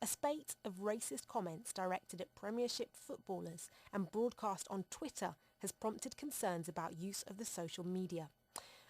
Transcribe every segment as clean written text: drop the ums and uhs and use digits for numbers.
A spate of racist comments directed at Premiership footballers and broadcast on Twitter has prompted concerns about use of the social media.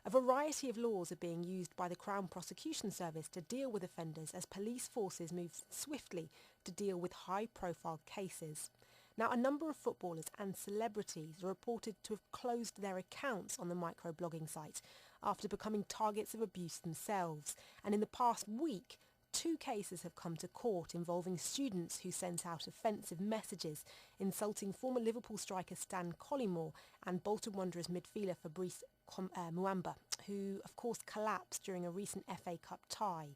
A variety of laws are being used by the Crown Prosecution Service to deal with offenders as police forces move swiftly to deal with high-profile cases. Now, a number of footballers and celebrities are reported to have closed their accounts on the microblogging site after becoming targets of abuse themselves. And in the past week, 2 cases have come to court involving students who sent out offensive messages insulting former Liverpool striker Stan Collymore and Bolton Wanderers midfielder Fabrice Muamba, who of course collapsed during a recent FA Cup tie.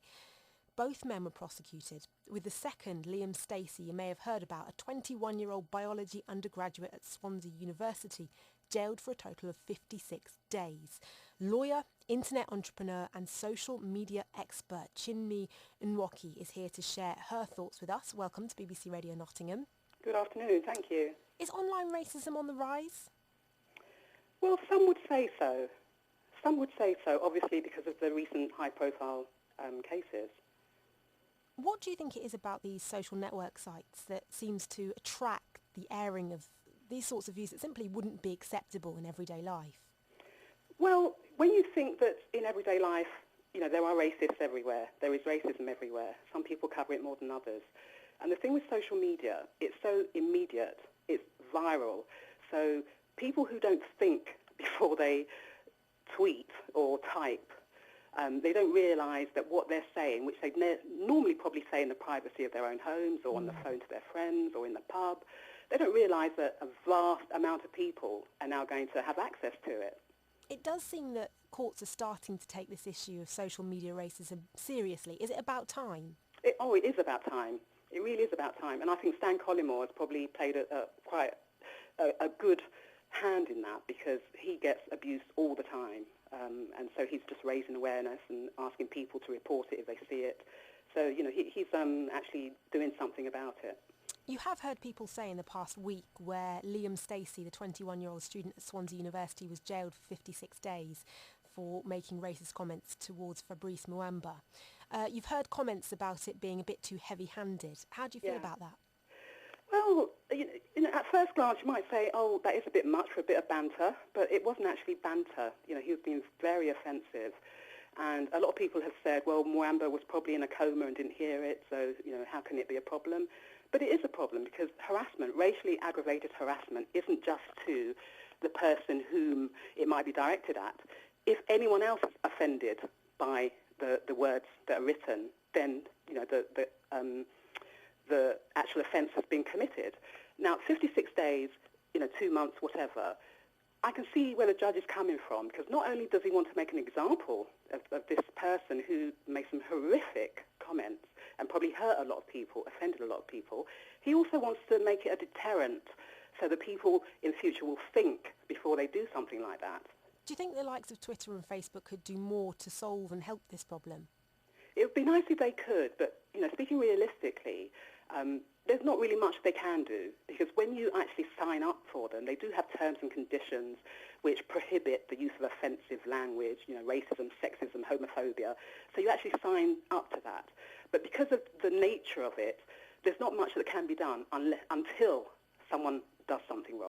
Both men were prosecuted, with the second, Liam Stacey, you may have heard about, a 21-year-old biology undergraduate at Swansea University, jailed for a total of 56 days. Lawyer, internet entrepreneur and social media expert Chinmi Nwoki is here to share her thoughts with us. Welcome to BBC Radio Nottingham. Good afternoon, thank you. Is online racism on the rise? Well, some would say so. Some would say so, obviously because of the recent high-profile cases. What do you think it is about these social network sites that seems to attract the airing of these sorts of views that simply wouldn't be acceptable in everyday life? Well, when you think that in everyday life, there are racists everywhere, there is racism everywhere. Some people cover it more than others. And the thing with social media, it's so immediate, it's viral. So people who don't think before they tweet or type, they don't realise that what they're saying, which they normally probably say in the privacy of their own homes or on the phone to their friends or in the pub, they don't realise that a vast amount of people are now going to have access to it. It does seem that courts are starting to take this issue of social media racism seriously. Is it about time? It is about time. It really is about time. And I think Stan Collymore has probably played quite a good hand in that because he gets abused all the time. And so he's just raising awareness and asking people to report it if they see it. So, he's actually doing something about it. You have heard people say in the past week where Liam Stacey, the 21-year-old student at Swansea University, was jailed for 56 days for making racist comments towards Fabrice Muamba. You've heard comments about it being a bit too heavy-handed. How do you feel about that? Well, at first glance you might say, oh, that is a bit much for a bit of banter, but it wasn't actually banter. He was being very offensive. And a lot of people have said, well, Muamba was probably in a coma and didn't hear it, so, how can it be a problem? But it is a problem because harassment, racially aggravated harassment, isn't just to the person whom it might be directed at. If anyone else is offended by the words that are written, then, the actual offence has been committed. Now, 56 days, 2 months, whatever, I can see where the judge is coming from because not only does he want to make an example of this person who made some horrific comments and probably hurt a lot of people, offended a lot of people, he also wants to make it a deterrent so that people in future will think before they do something like that. Do you think the likes of Twitter and Facebook could do more to solve and help this problem? It would be nice if they could, but, speaking realistically, there's not really much they can do because when you actually sign up for them, they do have terms and conditions which prohibit the use of offensive language, racism, sexism, homophobia. So you actually sign up to that. But because of the nature of it, there's not much that can be done until someone does something wrong.